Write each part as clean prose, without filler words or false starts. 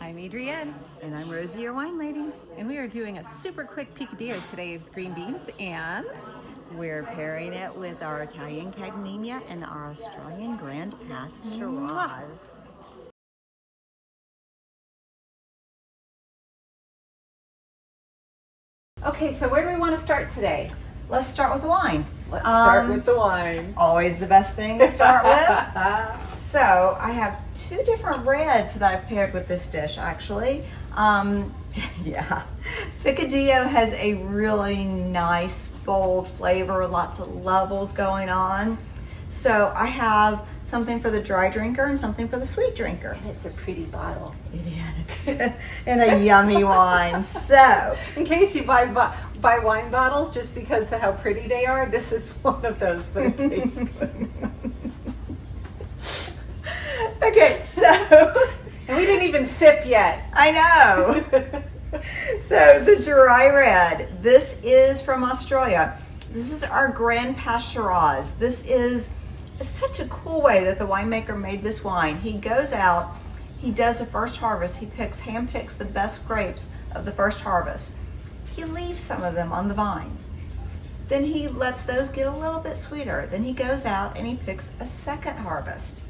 I'm Adrienne. And I'm Rosie, your wine lady. And we are doing a super quick picadillo today with green beans and We're pairing it with our Italian Cagninia and our Australian Grand Past Shiraz. Okay, so where do we want to start today? Let's start with the wine. Let's start with the wine. Always the best thing to start with. So I have two different reds that I've paired with this dish actually. Yeah, Picadillo has a really nice, bold flavor, lots of levels going on. So I have something for the dry drinker and something for the sweet drinker. And it's a pretty bottle. It is, and a yummy wine. So, in case you buy wine bottles just because of how pretty they are, this is one of those, but it tastes good. Okay, so. And we didn't even sip yet. I know. So the dry red, this is from Australia. This is our Grand Past Shiraz. This is such a cool way that the winemaker made this wine. He goes out, he does a first harvest, he hand picks the best grapes of the first harvest. He leaves some of them on the vine. Then he lets those get a little bit sweeter. Then he goes out and he picks a second harvest.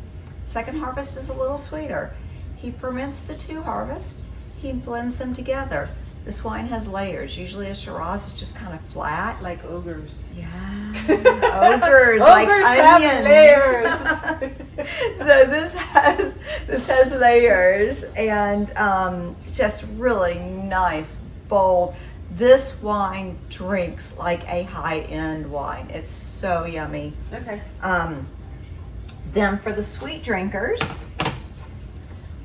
Second harvest is a little sweeter. He ferments the two harvests, he blends them together. This wine has layers. Usually a Shiraz is just kind of flat. Like ogres. Yeah, ogres, like have onions. Layers. So this has layers and just really nice, bold. This wine drinks like a high-end wine. It's so yummy. Okay. Then for the sweet drinkers,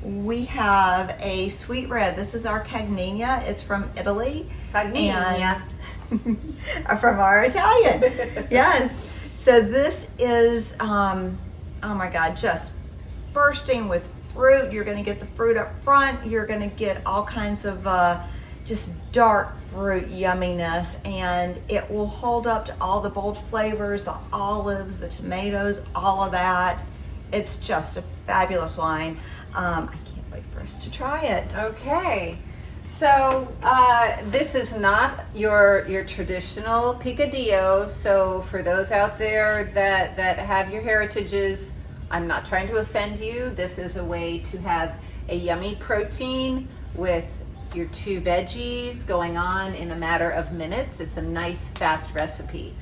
we have a sweet red. This is our Cagninia. It's from Italy. Cagninia. And from our Italian. Yes. So this is, oh my God, just bursting with fruit. You're going to get the fruit up front. You're going to get all kinds of just dark fruit yumminess, and it will hold up to all the bold flavors, the olives, the tomatoes, all of that. It's just a fabulous wine. I can't wait for us to try it. Okay, so this is not your traditional picadillo. So for those out there that have your heritages, I'm not trying to offend you. This is a way to have a yummy protein with your two veggies going on in a matter of minutes. It's a nice, fast recipe.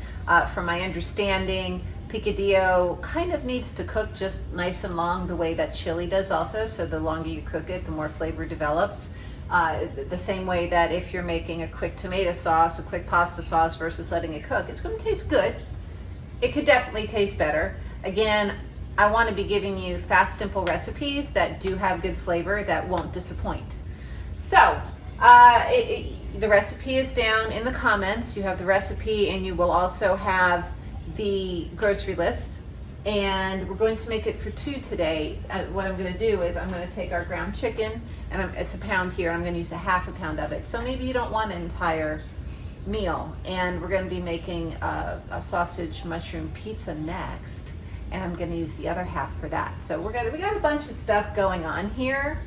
From my understanding, Picadillo kind of needs to cook just nice and long the way that chili does also. So the longer you cook it, the more flavor develops. The same way that if you're making a quick tomato sauce, a quick pasta sauce versus letting it cook, it's going to taste good. It could definitely taste better. Again, I want to be giving you fast, simple recipes that do have good flavor that won't disappoint. So the recipe is down in the comments. You have the recipe and you will also have the grocery list, and we're going to make it for two today. What I'm going to do is I'm going to take our ground chicken, and it's a pound here. I'm going to use a half a pound of it. So maybe you don't want an entire meal, and we're going to be making a sausage mushroom pizza next, and I'm going to use the other half for that. So we got a bunch of stuff going on here,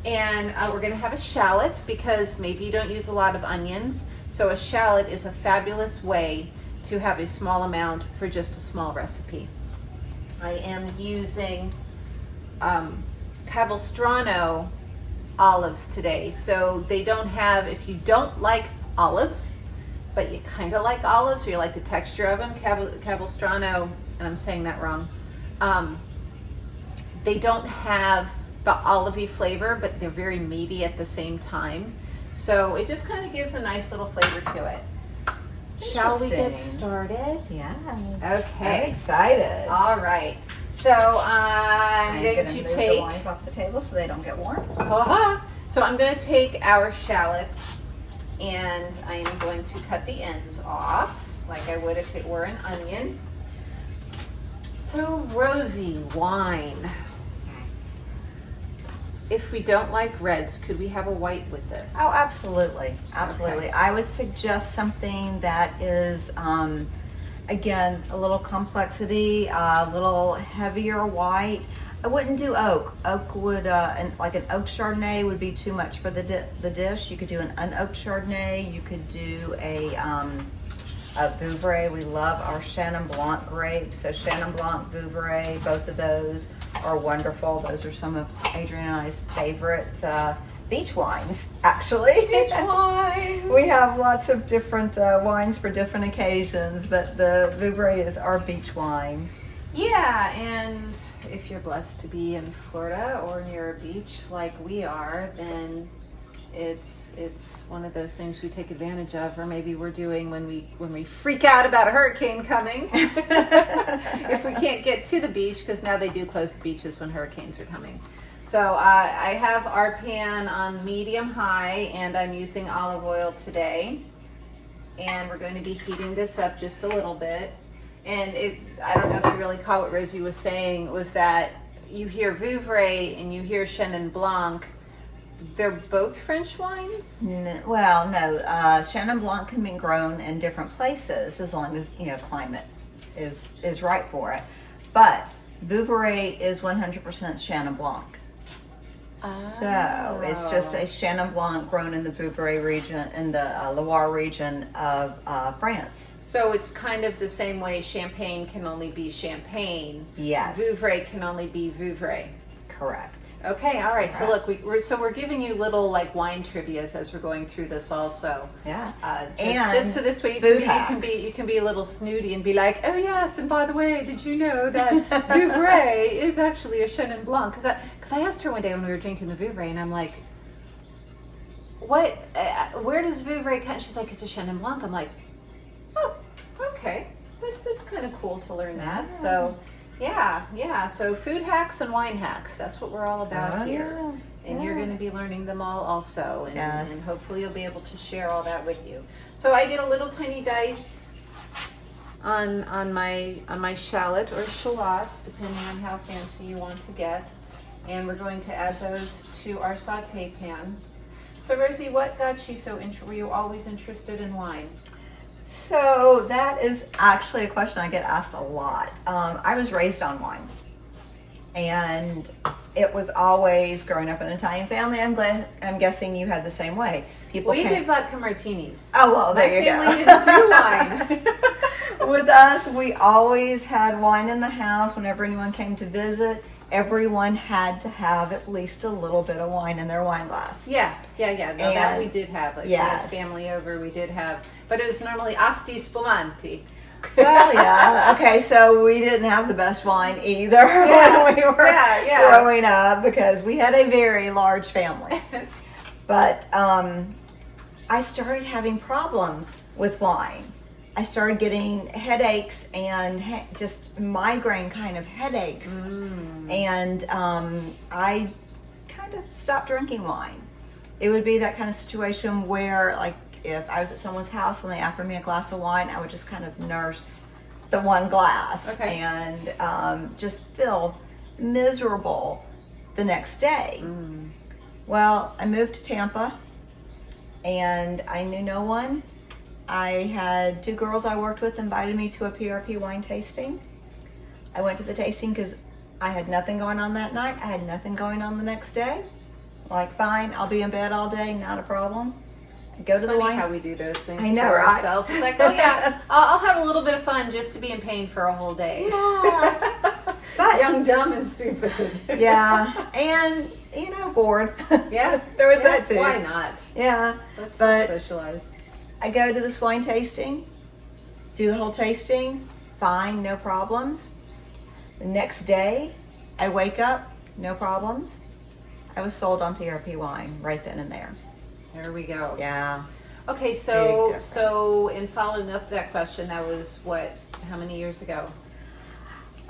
and we're going to have a shallot because maybe you don't use a lot of onions. So a shallot is a fabulous way to have a small amount for just a small recipe. I am using Capistrano olives today. So they don't have, if you don't like olives, but you kind of like olives, or you like the texture of them, Capistrano, and I'm saying that wrong, they don't have the olivey flavor, but they're very meaty at the same time. So it just kind of gives a nice little flavor to it. Shall we get started? Yeah. Okay. I'm excited. All right. So I'm going to move take the wines off the table so they don't get warm. So I'm going to take our shallot and I am going to cut the ends off like I would if it were an onion. So Rosie, wine. If we don't like reds, could we have a white with this? Oh, absolutely. Absolutely. Okay. I would suggest something that is, again, a little complexity, a little heavier white. I wouldn't do oak. Oak would, like an oak Chardonnay would be too much for the dish. You could do an unoaked Chardonnay. You could do a Vouvray. We love our Chenin Blanc grapes. So Chenin Blanc, Vouvray, both of those are wonderful. Those are some of Adrian and I's favorite beach wines, actually. Beach wines. We have lots of different wines for different occasions, but the Vouvray is our beach wine. Yeah, and if you're blessed to be in Florida or near a beach like we are, then it's one of those things we take advantage of, or maybe we're doing when we freak out about a hurricane coming. If we can't get to the beach, because now they do close the beaches when hurricanes are coming. So I have our pan on medium high, and I'm using olive oil today, and we're going to be heating this up just a little bit. And I don't know if you really caught what Rosie was saying, was that you hear Vouvray and you hear Chenin Blanc. They're both French wines? Well, no. Chenin Blanc can be grown in different places as long as, climate is right for it. But Vouvray is 100% Chenin Blanc. So it's just a Chenin Blanc grown in the Vouvray region, in the Loire region of France. So it's kind of the same way Champagne can only be Champagne. Yes. Vouvray can only be Vouvray. Correct. Okay, all right. Correct. So look, we're giving you little like wine trivias as we're going through this also. Yeah. Just so this way you can be a little snooty and be like, oh yes, and by the way, did you know that Vouvray is actually a Chenin Blanc? Because I asked her one day when we were drinking the Vouvray, and I'm like, what? Where does Vouvray come? She's like, it's a Chenin Blanc. I'm like, oh, okay. That's kind of cool to learn that. Yeah. So. Yeah. So food hacks and wine hacks. That's what we're all about here. Yeah. And you're going to be learning them all also. And, Yes. and hopefully you'll be able to share all that with you. So I did a little tiny dice on my shallot or shallot, depending on how fancy you want to get. And we're going to add those to our saute pan. So Rosie, what got you were you always interested in wine? So that is actually a question I get asked a lot. I was raised on wine, and it was always growing up in an Italian family. I'm guessing you had the same way. We did vodka martinis. Oh well, there you go. My family didn't do wine. With us, we always had wine in the house. Whenever anyone came to visit, everyone had to have at least a little bit of wine in their wine glass. Yeah. No, that we did have. Like, yes. We had family over, we did have, but it was normally asti spumanti. Well, yeah. Okay, so we didn't have the best wine either when we were growing up, because we had a very large family. But I started having problems with wine. I started getting headaches and just migraine kind of headaches. And I kind of stopped drinking wine. It would be that kind of situation where, like, if I was at someone's house and they offered me a glass of wine, I would just kind of nurse the one glass and just feel miserable the next day. Well, I moved to Tampa and I knew no one. I had 2 girls I worked with invited me to a PRP wine tasting. I went to the tasting because I had nothing going on that night. I had nothing going on the next day. Like, fine, I'll be in bed all day, not a problem. Go to the wine. How we do those things I know, to right? ourselves. It's like, oh yeah, I'll have a little bit of fun just to be in pain for a whole day. Yeah. But, young, dumb, and stupid. Yeah, and bored. Yeah, there was that too. Why not? Yeah, Let's but socialize. I go to this wine tasting, do the whole tasting, fine, no problems. The next day, I wake up, no problems. I was sold on PRP wine right then and there. There we go. Yeah. Okay, so in following up that question, that was how many years ago?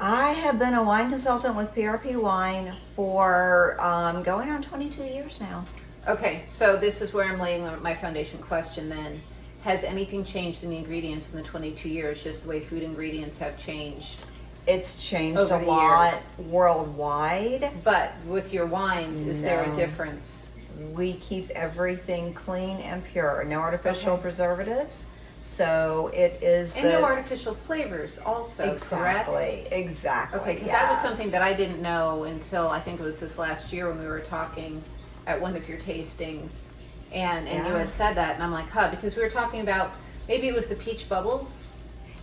I have been a wine consultant with PRP Wine for going on 22 years now. Okay, so this is where I'm laying my foundation question then. Has anything changed in the ingredients in the 22 years, just the way food ingredients have changed? It's changed Over a the lot years. Worldwide. But with your wines, is there a No. difference? We keep everything clean and pure. No artificial preservatives. So it is And no artificial flavors also, exactly, correct? exactly. Okay, because that was something that I didn't know until I think it was this last year when we were talking at one of your tastings. And you had said that, and I'm like, because we were talking about, maybe it was the peach bubbles?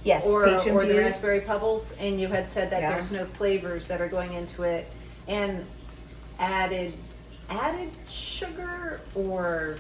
Yes, or peach the infused. raspberry pebbles, and you had said that Yeah. there's no flavors that are going into it, and added sugar, or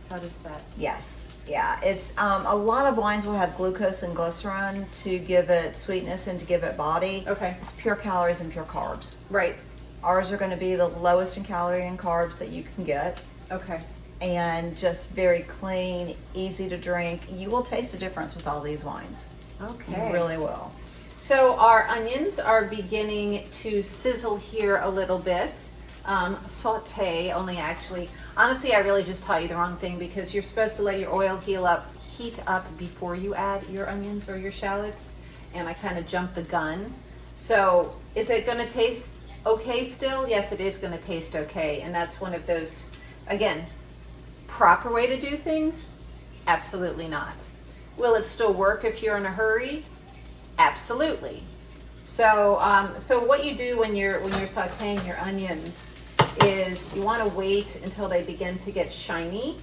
how does that? Yes, yeah. It's a lot of wines will have glucose and glycerin to give it sweetness and to give it body. Okay. It's pure calories and pure carbs. Right. Ours are going to be the lowest in calorie and carbs that you can get. Okay. And just very clean, easy to drink. You will taste a difference with all these wines. Okay. You really will. So our onions are beginning to sizzle here a little bit. Saute, honestly, I really just taught you the wrong thing, because you're supposed to let your oil heat up before you add your onions or your shallots, and I kind of jumped the gun. So is it going to taste okay still? Yes, it is going to taste okay, and that's one of those, again, proper way to do things? Absolutely not. Will it still work if you're in a hurry? Absolutely. So, so what you do when you're sautéing your onions is you want to wait until they begin to get shiny,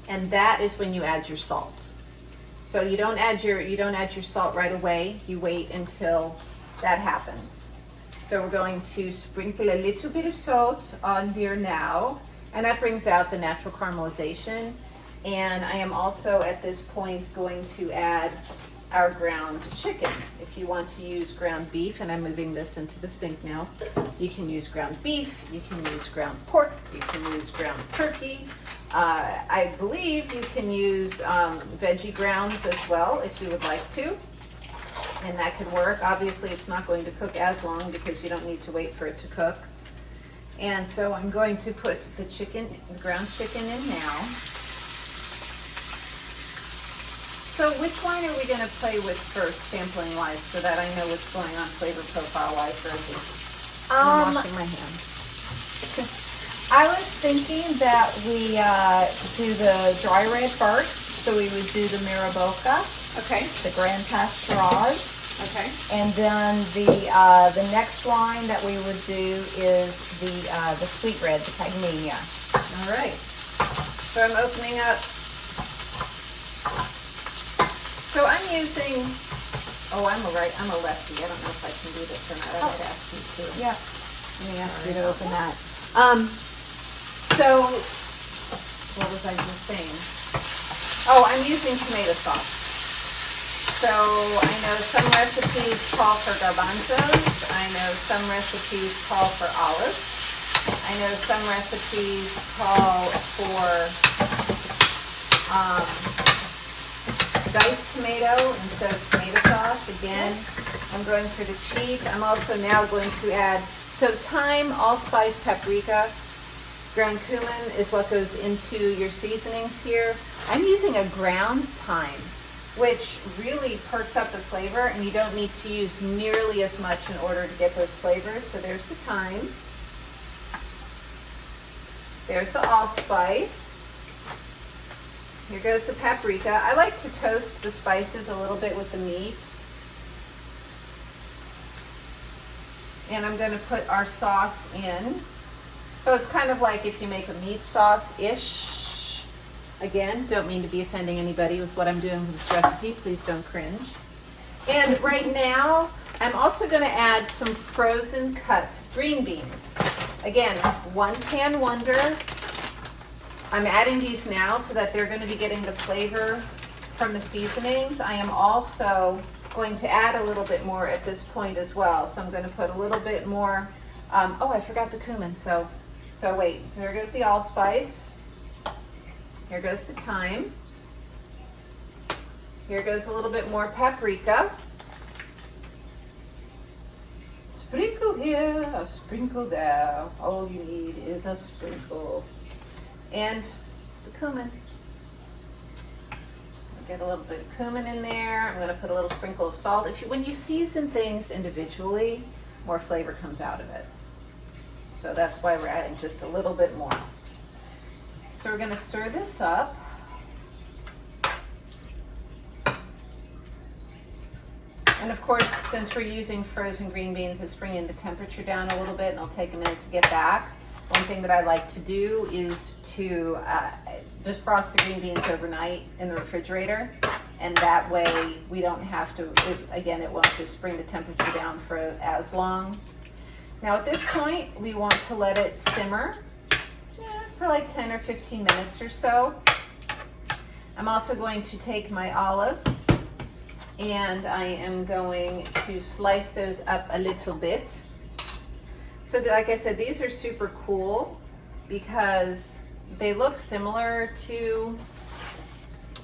and that is when you add your salt. So you don't add your salt right away. You wait until that happens. So we're going to sprinkle a little bit of salt on here now, and that brings out the natural caramelization. And I am also at this point going to add our ground chicken. If you want to use ground beef, and I'm moving this into the sink now, you can use ground beef, you can use ground pork, you can use ground turkey. I believe you can use veggie grounds as well if you would like to, and that could work. Obviously it's not going to cook as long because you don't need to wait for it to cook. And so I'm going to put the ground chicken in now. So which wine are we going to play with first, sampling wise, so that I know what's going on flavor profile wise, Rosie? I'm washing my hands. I was thinking that we do the dry red first. So we would do the Miraboca, Okay. the Grand Pasteurized, Okay. and then the next wine that we would do is the sweet red, the Pagania. All right. So I'm opening up. So I'm using, I'm a lefty. I don't know if I can do this or not. I might ask you to. Yeah. Let me ask you to open that. So, what was I just saying? Oh, I'm using tomato sauce. So I know some recipes call for garbanzos. I know some recipes call for olives. I know some recipes call for diced tomato instead of tomato sauce. Again, I'm going for the cheat. I'm also now going to add, so thyme, allspice, paprika, ground cumin is what goes into your seasonings here. I'm using a ground thyme, which really perks up the flavor, and you don't need to use nearly as much in order to get those flavors. So there's the thyme. There's the allspice. Here goes the paprika. I like to toast the spices a little bit with the meat. And I'm going to put our sauce in. So it's kind of like if you make a meat sauce-ish. Again, don't mean to be offending anybody with what I'm doing with this recipe. Please don't cringe. And right now, I'm also going to add some frozen cut green beans. Again, one pan wonder. I'm adding these now so that they're going to be getting the flavor from the seasonings. I am also going to add a little bit more at this point as well. So I'm going to put a little bit more, I forgot the cumin. So wait, so here goes the allspice. Here goes the thyme. Here goes a little bit more paprika. Sprinkle here, a sprinkle there. All you need is a sprinkle. And the cumin. I'll get a little bit of cumin in there. I'm going to put a little sprinkle of salt. When you season things individually, more flavor comes out of it. So that's why we're adding just a little bit more. So we're going to stir this up. And of course, since we're using frozen green beans, it's bringing the temperature down a little bit, and it'll take a minute to get back. One thing that I like to do is to just frost the green beans overnight in the refrigerator, and that way we don't have to, again, it won't just bring the temperature down for as long. Now at this point, we want to let it simmer for like 10 or 15 minutes or so. I'm also going to take my olives and I am going to slice those up a little bit. So like I said, these are super cool because they look similar to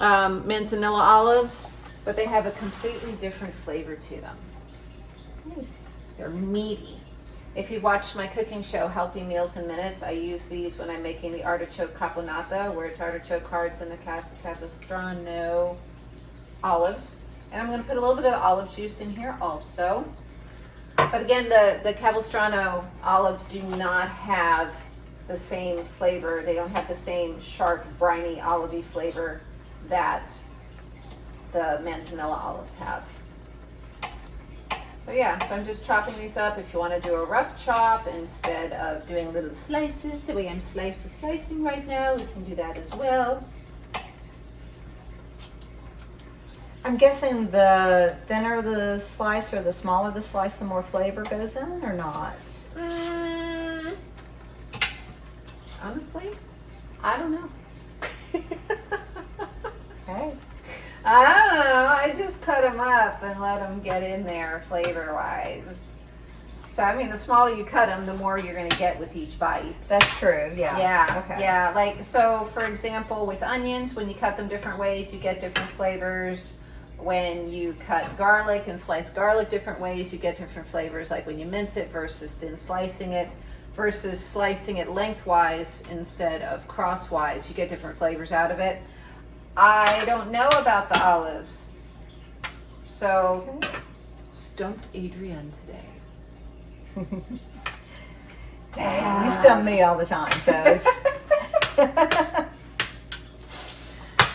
manzanilla olives, but they have a completely different flavor to them. Nice. They're meaty. If you watched my cooking show, Healthy Meals in Minutes, I use these when I'm making the artichoke caponata, where it's artichoke hearts and the capistrano olives. And I'm going to put a little bit of olive juice in here also. But again, the capistrano olives do not have the same flavor. They don't have the same sharp, briny, olivey flavor that the manzanilla olives have. So yeah, so I'm just chopping these up. If you want to do a rough chop instead of doing little slices, the way I'm slicing right now, you can do that as well. I'm guessing the thinner the slice or the smaller the slice, the more flavor goes in, or not? Honestly, I don't know. Okay. I don't know. I just cut them up and let them get in there flavor-wise. So, I mean, the smaller you cut them, the more you're going to get with each bite. That's true, yeah. Yeah, Okay. yeah. Like, so, for example, with onions, when you cut them different ways, you get different flavors. When you cut garlic and slice garlic different ways, you get different flavors. Like when you mince it versus thin slicing it, versus slicing it lengthwise instead of crosswise, you get different flavors out of it. I don't know about the olives. So, stumped Adrienne today. You stump me all the time, so it's...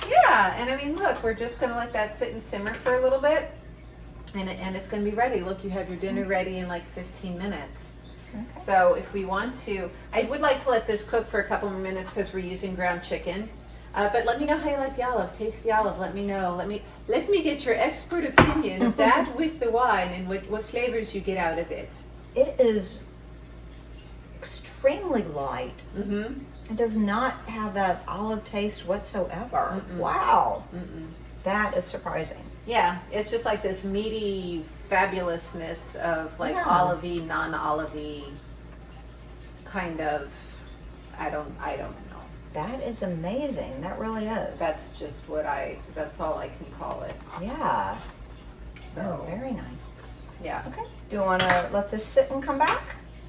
Yeah, and I mean, look, we're just going to let that sit and simmer for a little bit, and it's going to be ready. Look, you have your dinner ready in like 15 minutes. Okay. So if we want to, I would like to let this cook for a couple more minutes because we're using ground chicken. But let me know how you like the olive. Taste the olive. Let me know. Let me get your expert opinion of that with the wine and what flavors you get out of it. It is extremely light. Mm-hmm. It does not have that olive taste whatsoever. Mm-mm. Wow. Mm-mm. That is surprising. Yeah, it's just like this meaty fabulousness of like olivey, non-olivey kind of, I don't know. That is amazing. That really is. That's just that's all I can call it. Yeah. So very nice. Yeah. Okay. Do you want to let this sit and come back?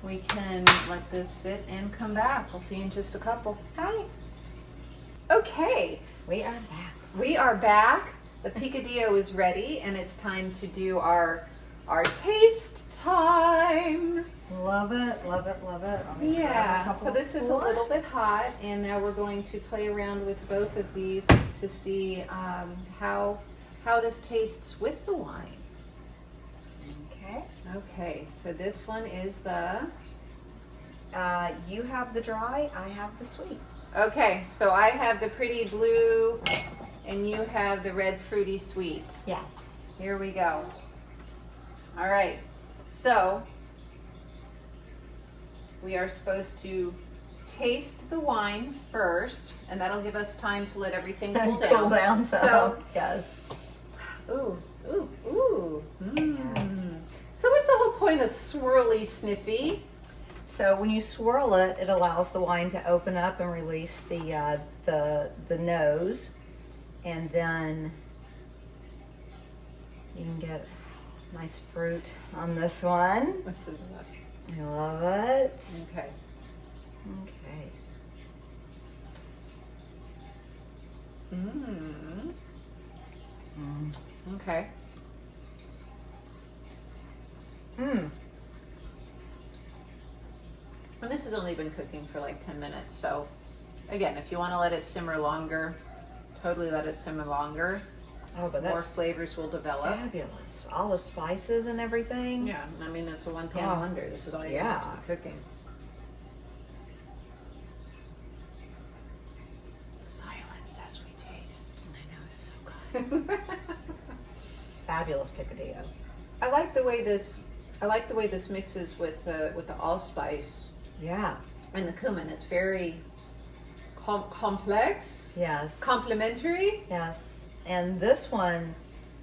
We can let this sit and come back. We'll see you in just a couple. Hi. Okay. We are back. We are back. The picadillo is ready, and it's time to do our taste time. Love it, love it, love it. Yeah. So this is a little bit hot, and now we're going to play around with both of these to see how this tastes with the wine. Okay. Okay, so this one is the... you have the dry, I have the sweet. Okay, so I have the pretty blue, and you have the red fruity sweet. Yes. Here we go. All right, so we are supposed to taste the wine first, and that'll give us time to let everything cool down. Cool down, so yes. Ooh, ooh, ooh. So what's the whole point of swirly sniffy? So when you swirl it, it allows the wine to open up and release the nose, and then you can get nice fruit on this one. Listen to this. I love it. Okay. Okay. Okay. And this has only been cooking for like 10 minutes, so again, if you want to let it simmer longer, totally let it simmer longer. Oh, but more that's flavors will develop. fabulous. All the spices and everything. Yeah, I mean, it's a one-pan Oh, wonder. This is all you yeah. have to be cooking. Silence as we taste. I know, it's so good. Fabulous picadillo. I like the way this mixes with the allspice Yeah. and the cumin. It's very complex, Yes. complementary. Yes. And this one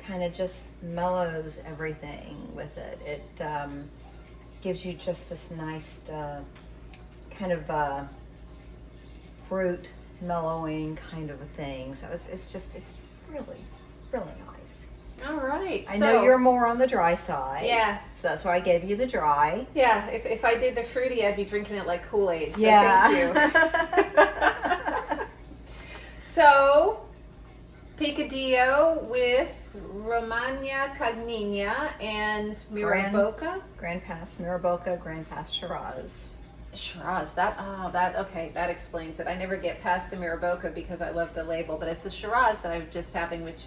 kind of just mellows everything with it. It gives you just this nice kind of fruit mellowing kind of a thing. So it's really, really nice. All right. I know you're more on the dry side. Yeah. So that's why I gave you the dry. Yeah, if I did the fruity, I'd be drinking it like Kool-Aid. So Yeah. thank you. So, Picadillo with Romagna Cagnina and Miraboca. Grand Pass Miraboca, Grand Pass Shiraz. Shiraz, that explains it. I never get past the Miraboca because I love the label, but it's the Shiraz that I'm just having, which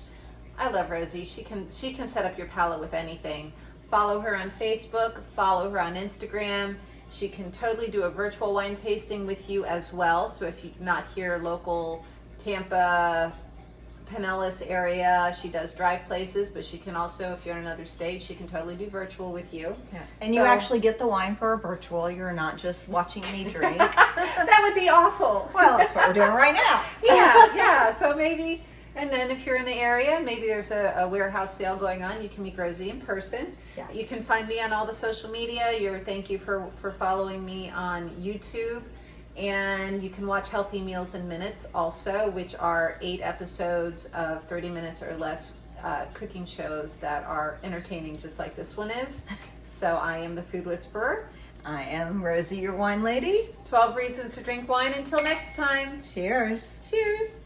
I love Rosie. She can set up your palate with anything. Follow her on Facebook, follow her on Instagram. She can totally do a virtual wine tasting with you as well. So if you're not here, local Tampa, Pinellas area, she does drive places, but she can also, if you're in another state, she can totally do virtual with you. Yeah. And you actually get the wine for a virtual. You're not just watching me drink. That would be awful. Well, that's what we're doing right now. Yeah. So maybe, and then if you're in the area, maybe there's a warehouse sale going on, you can meet Rosie in person. Yes. You can find me on all the social media. Thank you for following me on YouTube. And you can watch Healthy Meals in Minutes also, which are 8 episodes of 30 minutes or less cooking shows that are entertaining just like this one is. So I am the Food Whisperer. I am Rosie, your wine lady. 12 reasons to drink wine. Until next time. Cheers. Cheers.